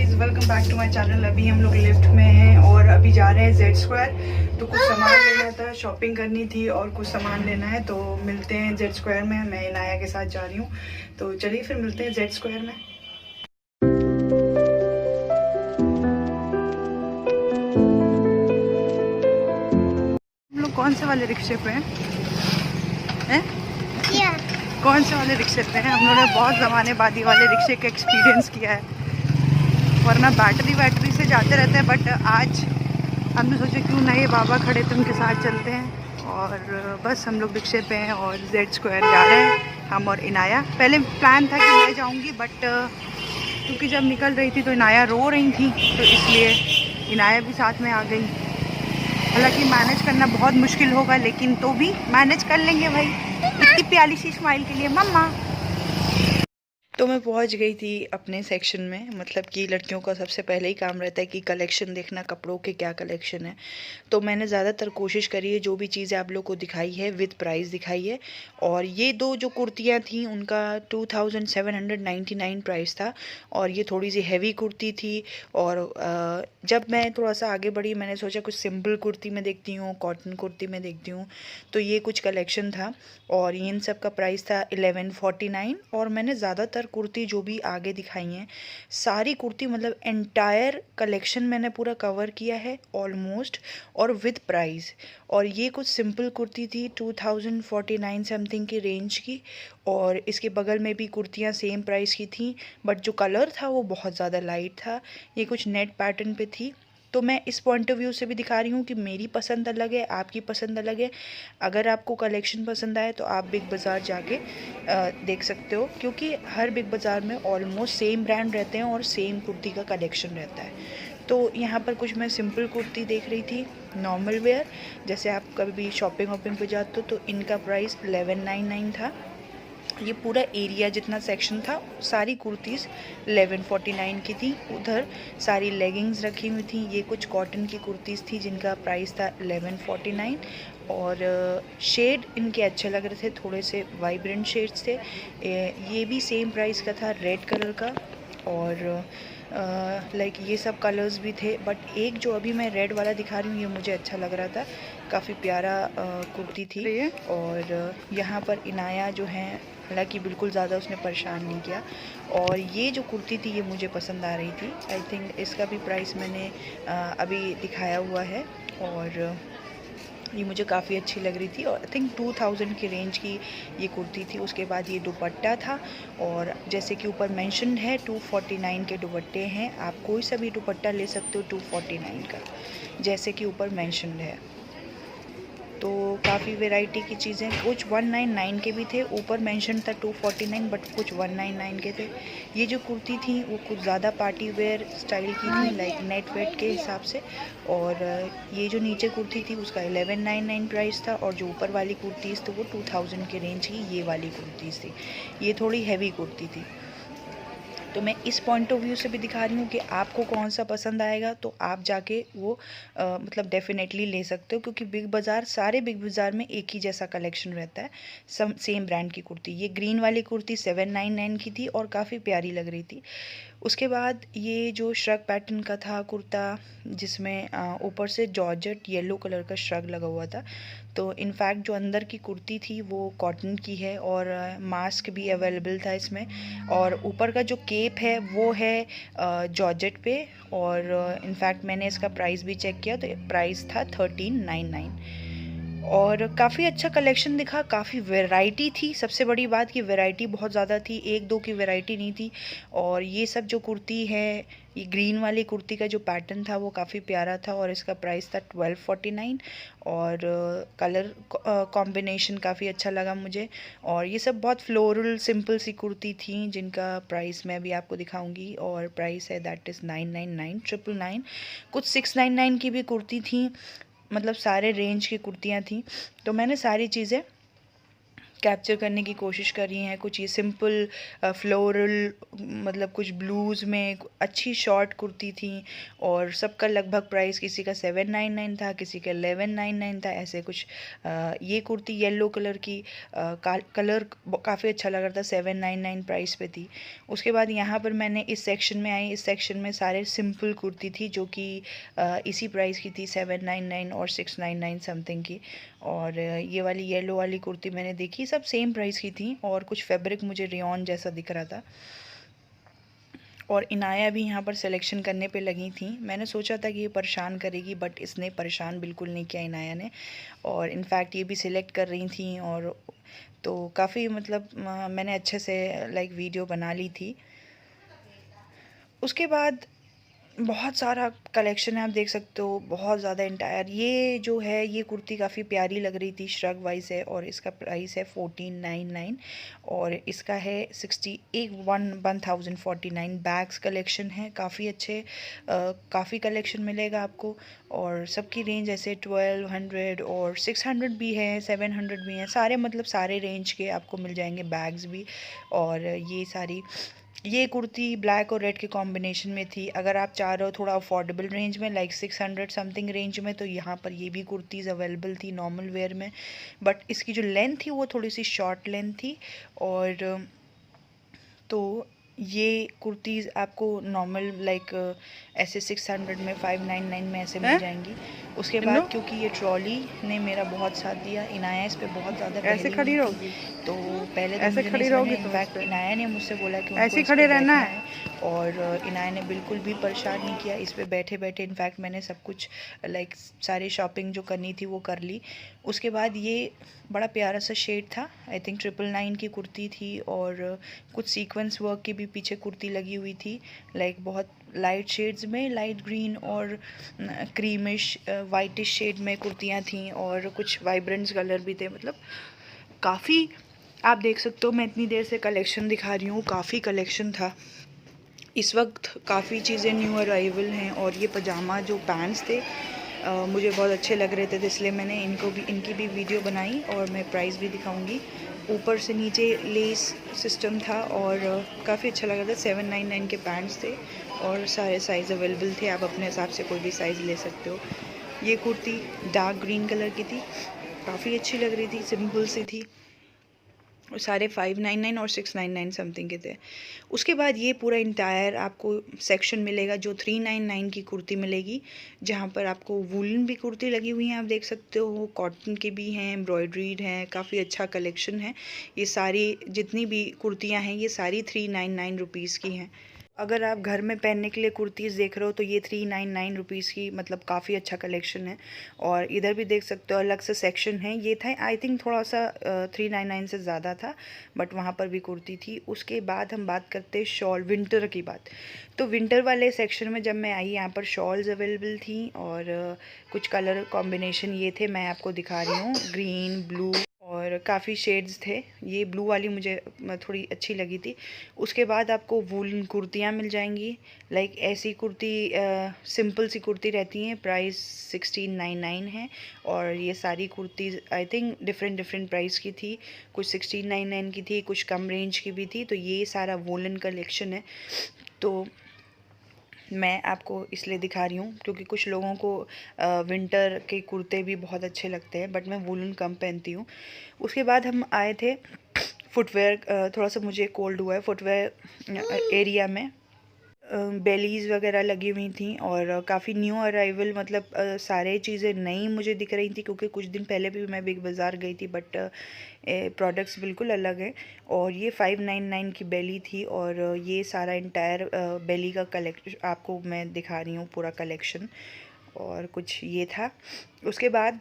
Guys, welcome back to my channel. अभी हम लोग लिफ्ट में हैं और अभी जा रहे हैं जेड स्क्वायर। तो कुछ सामान लेना था, शॉपिंग करनी थी और कुछ सामान लेना है, तो मिलते हैं जेड स्क्वायर में। मैं इनाया के साथ जा रही हूँ, तो चलिए फिर मिलते हैं जेड स्क्वायर में। हम लोग कौन से वाले रिक्शे पे हैं? कौन से वाले रिक्शे पे हैं? हम लोगों ने बहुत ज़माने बाद ही वाले रिक्शे का एक्सपीरियंस किया है, वरना बैटरी से जाते रहते हैं। बट आज हमने सोचा क्यों ना ये बाबा खड़े तो उनके साथ चलते हैं। और बस हम लोग रिक्शे पे हैं और जेड स्क्वायर जा रहे हैं, हम और इनाया। पहले प्लान था कि मैं जाऊंगी, बट क्योंकि जब निकल रही थी तो इनाया रो रही थी, तो इसलिए इनाया भी साथ में आ गई। हालांकि मैनेज करना बहुत मुश्किल होगा, लेकिन तो भी मैनेज कर लेंगे भाई, इतनी प्यारी सी स्माइल के लिए मम्मा। तो मैं पहुंच गई थी अपने सेक्शन में। मतलब कि लड़कियों का सबसे पहले ही काम रहता है कि कलेक्शन देखना, कपड़ों के क्या कलेक्शन है। तो मैंने ज़्यादातर कोशिश करी है, जो भी चीज़ें आप लोग को दिखाई है विद प्राइस दिखाई है। और ये दो जो कुर्तियाँ थी उनका 2799 प्राइस था, और ये थोड़ी सी हैवी कुर्ती थी। और जब मैं थोड़ा सा आगे बढ़ी, मैंने सोचा कुछ सिंपल कुर्ती में देखती हूँ, कॉटन कुर्ती में देखती हूँ। तो ये कुछ कलेक्शन था और इन सब का प्राइस था 1149। और मैंने ज़्यादातर कुर्ती जो भी आगे दिखाई हैं, सारी कुर्ती मतलब एंटायर कलेक्शन मैंने पूरा कवर किया है ऑलमोस्ट, और विद प्राइस। और ये कुछ सिंपल कुर्ती थी 2049 समथिंग की रेंज की, और इसके बगल में भी कुर्तियाँ सेम प्राइस की थी, बट जो कलर था वो बहुत ज़्यादा लाइट था। ये कुछ नेट पैटर्न पे थी। तो मैं इस पॉइंट ऑफ व्यू से भी दिखा रही हूँ कि मेरी पसंद अलग है, आपकी पसंद अलग है। अगर आपको कलेक्शन पसंद आए तो आप बिग बाज़ार जाके देख सकते हो, क्योंकि हर बिग बाज़ार में ऑलमोस्ट सेम ब्रांड रहते हैं और सेम कुर्ती का कलेक्शन रहता है। तो यहाँ पर कुछ मैं सिंपल कुर्ती देख रही थी, नॉर्मल वेयर, जैसे आप कभी भी शॉपिंग वॉपिंग पे जाते हो। तो इनका प्राइस 1199 था। ये पूरा एरिया जितना सेक्शन था, सारी कुर्तीज़ 1149 की थी। उधर सारी लेगिंग्स रखी हुई थी। ये कुछ कॉटन की कुर्तीज़ थी जिनका प्राइस था 1149। और शेड इनके अच्छे लग रहे थे, थोड़े से वाइब्रेंट शेड्स थे। ये भी सेम प्राइस का था, रेड कलर का। और लाइक ये सब कलर्स भी थे, बट एक जो अभी मैं रेड वाला दिखा रही हूँ ये मुझे अच्छा लग रहा था, काफ़ी प्यारा कुर्ती थी। और यहाँ पर इनाया जो है, हालांकि बिल्कुल ज़्यादा उसने परेशान नहीं किया। और ये जो कुर्ती थी ये मुझे पसंद आ रही थी। आई थिंक इसका भी प्राइस मैंने अभी दिखाया हुआ है, और ये मुझे काफ़ी अच्छी लग रही थी। और आई थिंक 2000 की रेंज की ये कुर्ती थी। उसके बाद ये दुपट्टा था, और जैसे कि ऊपर मेंशन है 249 के दुपट्टे हैं। आप कोई सा भी दुपट्टा ले सकते हो 249 का, जैसे कि ऊपर मेंशन है। तो काफ़ी वैरायटी की चीज़ें, कुछ 199 के भी थे, ऊपर मेंशन था 249, बट कुछ 199 के थे। ये जो कुर्ती थी वो कुछ ज़्यादा पार्टी वेयर स्टाइल की थी, लाइक नेट वेट के हिसाब से। और ये जो नीचे कुर्ती थी उसका 1199 प्राइस था, और जो ऊपर वाली कुर्तीज़ थी वो 2000 के रेंज की ये वाली कुर्तीज़ थी। ये थोड़ी हैवी कुर्ती थी। तो मैं इस पॉइंट ऑफ व्यू से भी दिखा रही हूँ कि आपको कौन सा पसंद आएगा, तो आप जाके वो मतलब डेफिनेटली ले सकते हो, क्योंकि बिग बाज़ार, सारे बिग बाज़ार में एक ही जैसा कलेक्शन रहता है, सेम ब्रांड की कुर्ती। ये ग्रीन वाली कुर्ती 799 की थी और काफ़ी प्यारी लग रही थी। उसके बाद ये जो श्रग पैटर्न का था कुर्ता, जिसमें ऊपर से जॉर्जेट येलो कलर का श्रग लगा हुआ था। तो इनफैक्ट जो अंदर की कुर्ती थी वो कॉटन की है, और मास्क भी अवेलेबल था इसमें। और ऊपर का जो केप है वो है जॉर्जेट पे। और इनफैक्ट मैंने इसका प्राइस भी चेक किया, तो प्राइस था 1399। और काफ़ी अच्छा कलेक्शन दिखा, काफ़ी वैरायटी थी। सबसे बड़ी बात कि वैरायटी बहुत ज़्यादा थी, एक दो की वैरायटी नहीं थी। और ये सब जो कुर्ती है, ये ग्रीन वाली कुर्ती का जो पैटर्न था वो काफ़ी प्यारा था, और इसका प्राइस था 1249। और कलर कॉम्बिनेशन काफ़ी अच्छा लगा मुझे। और ये सब बहुत फ्लोरल सिंपल सी कुर्ती थी, जिनका प्राइस मैं अभी आपको दिखाऊंगी। और प्राइस है दैट इज़ 999, 999। कुछ 699 की भी कुर्ती थी, मतलब सारे रेंज की कुर्तियाँ थी। तो मैंने सारी चीज़ें कैप्चर करने की कोशिश करी हैं। कुछ ये सिंपल फ्लोरल, मतलब कुछ ब्लूज़ में अच्छी शॉर्ट कुर्ती थी, और सबका लगभग प्राइस किसी का 799 था, किसी का 1199 था, ऐसे कुछ। ये कुर्ती येलो कलर की, कलर काफ़ी अच्छा लग रहा था, 799 प्राइस पे थी। उसके बाद यहाँ पर मैंने इस सेक्शन में आई, इस सेक्शन में सारे सिंपल कुर्ती थी जो कि इसी प्राइस की थी, 799 और 699 समथिंग की। और ये वाली येलो वाली कुर्ती मैंने देखी, सब सेम प्राइस की थी, और कुछ फैब्रिक मुझे रेयॉन जैसा दिख रहा था। और इनाया भी यहाँ पर सिलेक्शन करने पे लगी थी। मैंने सोचा था कि ये परेशान करेगी, बट इसने परेशान बिल्कुल नहीं किया इनाया ने, और इनफैक्ट ये भी सिलेक्ट कर रही थी। और तो काफ़ी मतलब मैंने अच्छे से लाइक वीडियो बना ली थी। उसके बाद बहुत सारा कलेक्शन है, आप देख सकते हो, बहुत ज़्यादा इंटायर। ये जो है ये कुर्ती काफ़ी प्यारी लग रही थी, श्रग वाइज है, और इसका प्राइस है 1499, और इसका है 1049। बैग्स कलेक्शन है काफ़ी अच्छे, काफ़ी कलेक्शन मिलेगा आपको, और सबकी रेंज ऐसे 1200 और 600 भी है, 700 भी हैं, सारे मतलब सारे रेंज के आपको मिल जाएंगे बैग्स भी। और ये कुर्ती ब्लैक और रेड के कॉम्बिनेशन में थी। अगर आप चाह रहे हो थोड़ा अफोर्डेबल रेंज में, लाइक 600 समथिंग रेंज में, तो यहाँ पर ये भी कुर्तीज़ अवेलेबल थी नॉर्मल वेयर में, बट इसकी जो लेंथ थी वो थोड़ी सी शॉर्ट लेंथ थी। और तो ये कुर्तीज़ आपको नॉर्मल लाइक ऐसे 600 में, 599 में ऐसे मिल जाएंगी। उसके बाद क्योंकि ये ट्रॉली ने मेरा बहुत साथ दिया, इनाया इस पे बहुत ज़्यादा ऐसे खड़ी रहोगी, तो पहले तो ऐसे खड़ी रहोगी, इनफैक्ट इनाया ने मुझसे बोला कि ऐसे खड़े रहना है, और इनाया ने बिल्कुल भी परेशान नहीं किया इस पे बैठे बैठे। इनफैक्ट मैंने सब कुछ लाइक सारी शॉपिंग जो करनी थी वो कर ली। उसके बाद ये बड़ा प्यारा सा शेड था, आई थिंक 999 की कुर्ती थी, और कुछ सीक्वेंस वर्क की भी पीछे कुर्ती लगी हुई थी, लाइक बहुत लाइट शेड्स में, लाइट ग्रीन और क्रीमिश वाइटिश शेड में कुर्तियाँ थीं, और कुछ वाइब्रेंट्स कलर भी थे। मतलब काफ़ी, आप देख सकते हो मैं इतनी देर से कलेक्शन दिखा रही हूँ, काफ़ी कलेक्शन था। इस वक्त काफ़ी चीज़ें न्यू अराइवल हैं, और ये पजामा जो पैंट्स थे मुझे बहुत अच्छे लग रहे थे, तो इसलिए मैंने इनकी भी वीडियो बनाई, और मैं प्राइस भी दिखाऊंगी। ऊपर से नीचे लेस सिस्टम था, और काफ़ी अच्छा लग रहा था। 799 के पैंट्स थे, और सारे साइज़ अवेलेबल थे, आप अपने हिसाब से कोई भी साइज़ ले सकते हो। ये कुर्ती डार्क ग्रीन कलर की थी, काफ़ी अच्छी लग रही थी, सिंपल सी थी, और सारे 599 और 699 समथिंग के थे। उसके बाद ये पूरा इंटायर आपको सेक्शन मिलेगा जो 399 की कुर्ती मिलेगी, जहाँ पर आपको वूलन भी कुर्ती लगी हुई हैं, आप देख सकते हो, कॉटन के भी हैं, एम्ब्रॉयड्रीड हैं, काफ़ी अच्छा कलेक्शन है। ये सारी जितनी भी कुर्तियाँ हैं ये सारी 399 रुपीज़ की हैं। अगर आप घर में पहनने के लिए कुर्तीज़ देख रहे हो तो ये 399 रुपीज़ की, मतलब काफ़ी अच्छा कलेक्शन है। और इधर भी देख सकते हो अलग से सेक्शन है, ये था आई थिंक थोड़ा सा 399 से ज़्यादा था, बट वहाँ पर भी कुर्ती थी। उसके बाद हम बात करते हैं शॉल, विंटर की बात। तो विंटर वाले सेक्शन में जब मैं आई, यहाँ पर शॉल्स अवेलेबल थी, और कुछ कलर कॉम्बिनेशन ये थे, मैं आपको दिखा रही हूँ, ग्रीन, ब्लू, और काफ़ी शेड्स थे। ये ब्लू वाली मुझे थोड़ी अच्छी लगी थी। उसके बाद आपको वूलन कुर्तियाँ मिल जाएंगी, लाइक ऐसी कुर्ती सिंपल सी कुर्ती रहती हैं, प्राइस 1699 है, और ये सारी kurtis I think different price की थी, कुछ 1699 की थी, कुछ कम रेंज की भी थी। तो ये सारा वूलन कलेक्शन है, तो मैं आपको इसलिए दिखा रही हूँ क्योंकि कुछ लोगों को विंटर के कुर्ते भी बहुत अच्छे लगते हैं, बट मैं वूलन कम पहनती हूँ। उसके बाद हम आए थे फुटवेयर, थोड़ा सा मुझे कोल्ड हुआ है फुटवेयर एरिया में। बेलीज़ वगैरह लगी हुई थी, और काफ़ी न्यू अराइवल, मतलब सारे चीज़ें नई मुझे दिख रही थी, क्योंकि कुछ दिन पहले भी मैं बिग बाज़ार गई थी, बट प्रोडक्ट्स बिल्कुल अलग हैं। और ये 599 की बेली थी, और ये सारा इंटायर बेली का कलेक्शन आपको मैं दिखा रही हूँ, पूरा कलेक्शन, और कुछ ये था। उसके बाद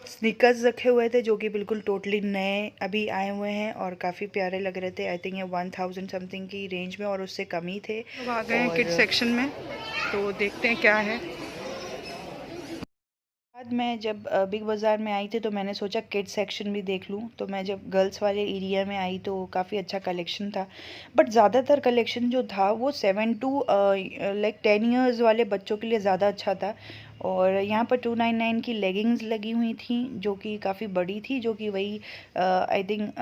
स्नीकर्स रखे हुए थे जो कि बिल्कुल टोटली नए अभी आए हुए हैं, और काफ़ी प्यारे लग रहे थे। आई थिंक ये 1000 समथिंग की रेंज में, और उससे कम ही थे। तो आ गए हैं किड सेक्शन में, तो देखते हैं क्या है। बाद मैं जब बिग बाज़ार में आई थी तो मैंने सोचा किड्स सेक्शन भी देख लूँ, तो मैं जब गर्ल्स वाले एरिया में आई तो काफ़ी अच्छा कलेक्शन था, बट ज़्यादातर कलेक्शन जो था वो 7 to लाइक 10 इयर्स वाले बच्चों के लिए ज़्यादा अच्छा था। और यहाँ पर 299 की लेगिंग्स लगी हुई थी जो कि काफ़ी बड़ी थी, जो कि वही आई थिंक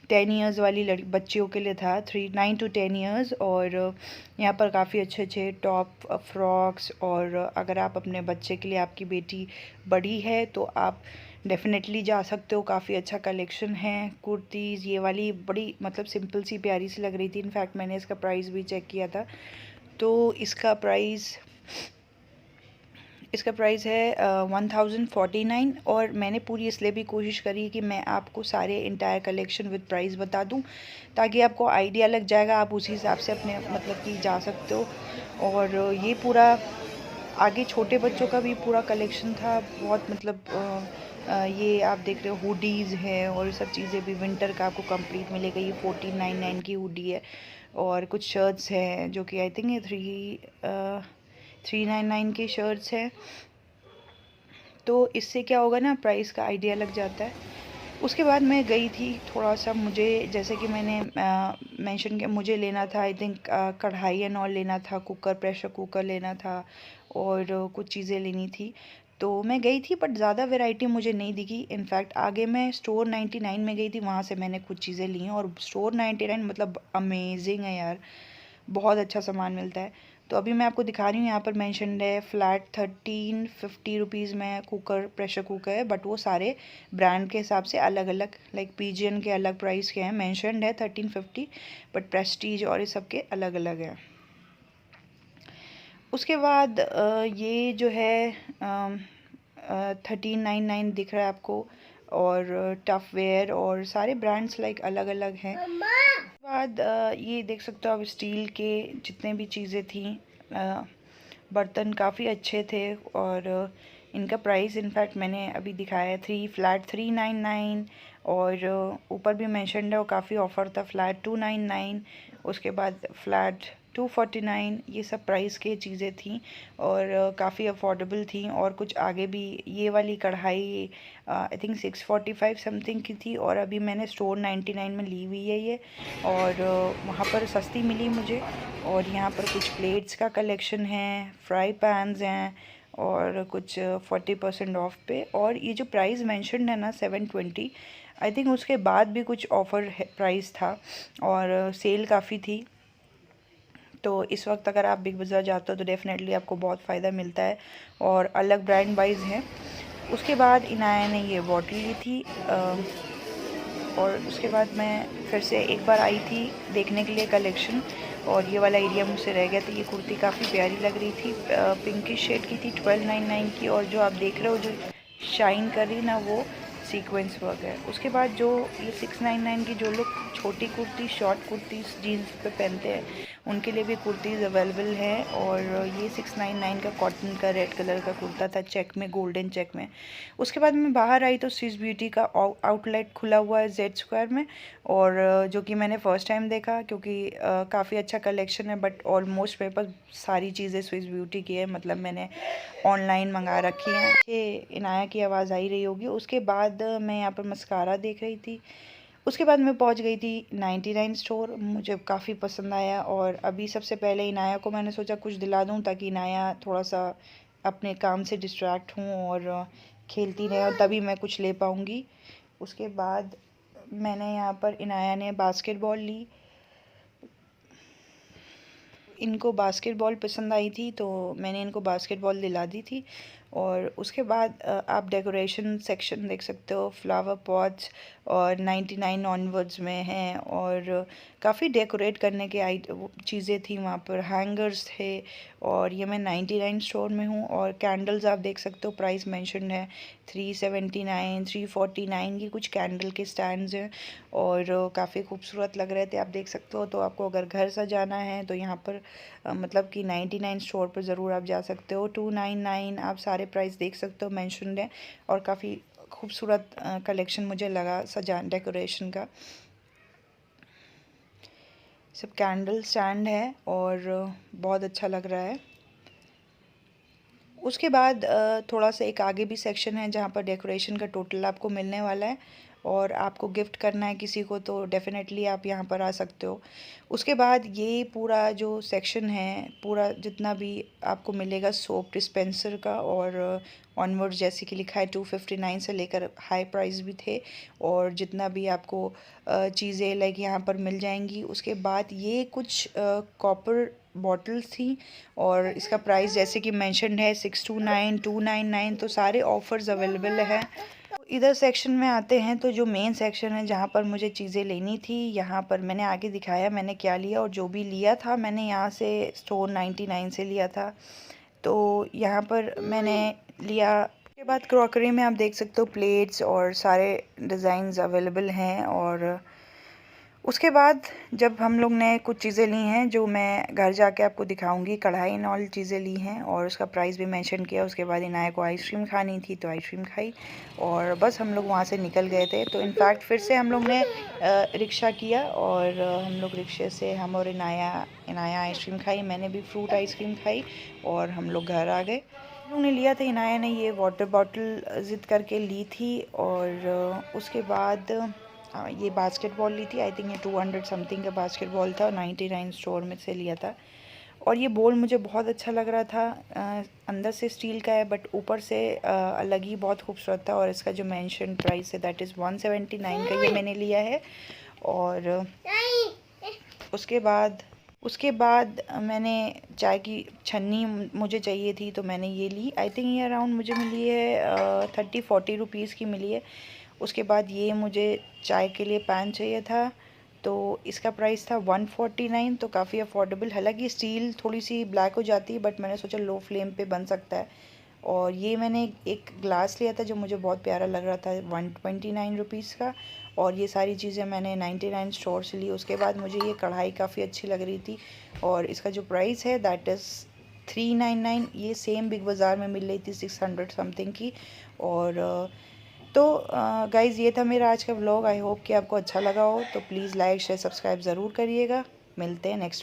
10 इयर्स वाली बच्चियों के लिए था, 9 to 10 इयर्स। और यहाँ पर काफ़ी अच्छे अच्छे टॉप फ्रॉक्स, और अगर आप अपने बच्चे के लिए, आपकी बेटी बड़ी है तो आप डेफिनेटली जा सकते हो, काफ़ी अच्छा कलेक्शन है। कुर्तीज़ ये वाली बड़ी मतलब सिंपल सी प्यारी सी लग रही थी। इनफैक्ट मैंने इसका प्राइस भी चेक किया था, तो इसका प्राइस है 1049। और मैंने पूरी इसलिए भी कोशिश करी कि मैं आपको सारे इंटायर कलेक्शन विद प्राइस बता दूं, ताकि आपको आइडिया लग जाएगा, आप उसी हिसाब से अपने मतलब कि जा सकते हो। और ये पूरा आगे छोटे बच्चों का भी पूरा कलेक्शन था, बहुत मतलब ये आप देख रहे हो हुडीज़ हैं और सब चीज़ें भी विंटर का आपको कंप्लीट मिलेगा। ये 1499 की हुडी है, और कुछ शर्ट्स हैं जो कि आई थिंक ये 399 की शर्ट्स हैं। तो इससे क्या होगा ना, प्राइस का आइडिया लग जाता है। उसके बाद मैं गई थी थोड़ा सा, मुझे जैसे कि मैंने मेंशन किया, मुझे लेना था आई थिंक कढ़ाई एंड ऑल लेना था, कुकर, प्रेशर कुकर लेना था, और कुछ चीज़ें लेनी थी। तो मैं गई थी, बट ज़्यादा वैरायटी मुझे नहीं दिखी। इनफैक्ट आगे मैं स्टोर 99 में गई थी, वहाँ से मैंने कुछ चीज़ें ली हैं। और स्टोर 99 मतलब अमेजिंग है यार, बहुत अच्छा सामान मिलता है। तो अभी मैं आपको दिखा रही हूँ, यहाँ पर मेंशनड है फ्लैट 1350 में कुकर, प्रेशर कुकर है, बट वो सारे ब्रांड के हिसाब से अलग अलग, लाइक पीजियन के अलग प्राइस के हैं। मेंशनड है 1350, बट प्रेस्टीज और ये सब के अलग अलग हैं। उसके बाद ये जो है 1399 दिख रहा है आपको, और टफ वेयर और सारे ब्रांड्स लाइक अलग अलग हैं। उसके बाद ये देख सकते हो आप, स्टील के जितने भी चीज़ें थी, बर्तन काफ़ी अच्छे थे। और इनका प्राइस इनफैक्ट मैंने अभी दिखाया है, फ्लैट 399, और ऊपर भी मेंशनड है, और काफ़ी ऑफ़र था, फ्लैट 299, उसके बाद फ्लैट 249। ये सब प्राइस के चीज़ें थी, और काफ़ी अफोर्डेबल थी। और कुछ आगे भी ये वाली कढ़ाई आई थिंक 645 समथिंग की थी, और अभी मैंने स्टोर 99 में ली हुई है ये, और वहाँ पर सस्ती मिली मुझे। और यहाँ पर कुछ प्लेट्स का कलेक्शन है, फ्राई पैन्स हैं, और कुछ 40% ऑफ पे। और ये जो प्राइस मेंशन्ड है ना 720, आई थिंक उसके बाद भी कुछ ऑफ़र प्राइस था, और सेल काफ़ी थी। तो इस वक्त अगर आप बिग बाज़ार जाते हो तो डेफ़िनेटली आपको बहुत फ़ायदा मिलता है, और अलग ब्रांड वाइज है। उसके बाद इनाया ने ये बॉटल ली थी, और उसके बाद मैं फिर से एक बार आई थी देखने के लिए कलेक्शन, और ये वाला एरिया मुझसे रह गया था। ये कुर्ती काफ़ी प्यारी लग रही थी, पिंकिश शेड की थी, 1299 की। और जो आप देख रहे हो जो शाइन कर रही ना, वो सीक्वेंस वर्क है। उसके बाद जो ये 699 की, जो लोग छोटी कुर्ती, शॉर्ट कुर्तीज़ जीन्स पे पहनते हैं, उनके लिए भी कुर्तीज़ अवेलेबल है। और ये 699 का कॉटन का रेड कलर का कुर्ता था, चेक में, गोल्डन चेक में। उसके बाद मैं बाहर आई तो स्विस ब्यूटी का आउटलेट खुला हुआ है जेड स्क्वायर में, और जो कि मैंने फ़र्स्ट टाइम देखा, क्योंकि काफ़ी अच्छा कलेक्शन है। बट ऑलमोस्ट मेरे पास सारी चीज़ें स्विस ब्यूटी की है, मतलब मैंने ऑनलाइन मंगा रखी हैं। ये इनाया की आवाज़ आई रही होगी। उसके बाद मैं यहाँ पर मस्कारा देख रही थी। उसके बाद मैं पहुंच गई थी 99 स्टोर, मुझे काफ़ी पसंद आया। और अभी सबसे पहले इनाया को मैंने सोचा कुछ दिला दूं, ताकि इनाया थोड़ा सा अपने काम से डिस्ट्रैक्ट हूं और खेलती रहे, और तभी मैं कुछ ले पाऊंगी। उसके बाद मैंने यहाँ पर, इनाया ने बास्केटबॉल ली, इनको बास्केटबॉल पसंद आई थी, तो मैंने इनको बास्केटबॉल दिला दी थी। और उसके बाद आप डेकोरेशन सेक्शन देख सकते हो, फ्लावर पॉट्स और 99 ऑनवर्ड्स में हैं, और काफ़ी डेकोरेट करने के चीज़ें थी वहाँ पर, हैंगर्स थे। और ये मैं 99 स्टोर में हूँ। और कैंडल्स आप देख सकते हो, प्राइस मेंशन है 379, 349 की कुछ कैंडल के स्टैंड्स हैं, और काफ़ी खूबसूरत लग रहे थे, आप देख सकते हो। तो आपको अगर घर सजाना है तो यहाँ पर मतलब कि 99 स्टोर पर ज़रूर आप जा सकते हो। 299 आप सारे प्राइस देख सकते हो, मेंशन्ड है। और काफ़ी खूबसूरत कलेक्शन मुझे लगा सजा डेकोरेशन का। सब कैंडल स्टैंड है, और बहुत अच्छा लग रहा है। उसके बाद थोड़ा सा एक आगे भी सेक्शन है, जहाँ पर डेकोरेशन का टोटल आपको मिलने वाला है। और आपको गिफ्ट करना है किसी को तो डेफ़िनेटली आप यहाँ पर आ सकते हो। उसके बाद ये पूरा जो सेक्शन है, पूरा जितना भी आपको मिलेगा सोप डिस्पेंसर का और ऑनवर्ड्स जैसे कि लिखा है 259 से लेकर हाई प्राइस भी थे, और जितना भी आपको चीज़ें लाइक यहाँ पर मिल जाएंगी। उसके बाद ये कुछ कॉपर बॉटल्स थी और इसका प्राइस जैसे कि मेंशन्ड है 629 299, तो सारे ऑफर्स अवेलेबल है। तो इधर सेक्शन में आते हैं तो जो मेन सेक्शन है जहाँ पर मुझे चीज़ें लेनी थी, यहाँ पर मैंने आगे दिखाया मैंने क्या लिया, और जो भी लिया था मैंने यहाँ से स्टोर 99 से लिया था। तो यहाँ पर मैंने लिया। उसके बाद क्रॉकरी में आप देख सकते हो प्लेट्स और सारे डिज़ाइंस अवेलेबल हैं। और उसके बाद जब हम लोग ने कुछ चीज़ें ली हैं जो मैं घर जाके आपको दिखाऊंगी, कढ़ाई एंड ऑल चीज़ें ली हैं और उसका प्राइस भी मेंशन किया। उसके बाद इनाया को आइसक्रीम खानी थी तो आइसक्रीम खाई और बस हम लोग वहाँ से निकल गए थे। तो इनफैक्ट फिर से हम लोग ने रिक्शा किया और हम लोग रिक्शे से हम और इनाया आइसक्रीम खाई, मैंने भी फ्रूट आइसक्रीम खाई और हम लोग घर आ गए। हम लोग ने लिया था, इनाया ने ये वाटर बॉटल ज़िद करके ली थी और उसके बाद ये बास्केटबॉल ली थी। आई थिंक ये 200 समथिंग का बास्केटबॉल था, 99 स्टोर में से लिया था। और ये बॉल मुझे बहुत अच्छा लग रहा था। अंदर से स्टील का है बट ऊपर से अलग ही बहुत खूबसूरत था। और इसका जो मेंशन प्राइस है दैट इज़ 179 का, ये मैंने लिया है। और उसके बाद मैंने चाय की छन्नी मुझे चाहिए थी तो मैंने ये ली। आई थिंक ये अराउंड मुझे मिली है 30-40 रुपीज़ की मिली है। उसके बाद ये मुझे चाय के लिए पैन चाहिए था तो इसका प्राइस था 149, तो काफ़ी अफोर्डेबल। हालांकि स्टील थोड़ी सी ब्लैक हो जाती है बट मैंने सोचा लो फ्लेम पे बन सकता है। और ये मैंने एक ग्लास लिया था जो मुझे बहुत प्यारा लग रहा था 129 रुपीज़ का। और ये सारी चीज़ें मैंने 99 स्टोर से ली। उसके बाद मुझे ये कढ़ाई काफ़ी अच्छी लग रही थी और इसका जो प्राइस है दैट इज़ 399। ये सेम बिग बाज़ार में मिल रही थी 600 समथिंग की। और तो गाइज़ ये था मेरा आज का व्लॉग। आई होप कि आपको अच्छा लगा हो, तो प्लीज़ लाइक शेयर सब्सक्राइब ज़रूर करिएगा। मिलते हैं नेक्स्ट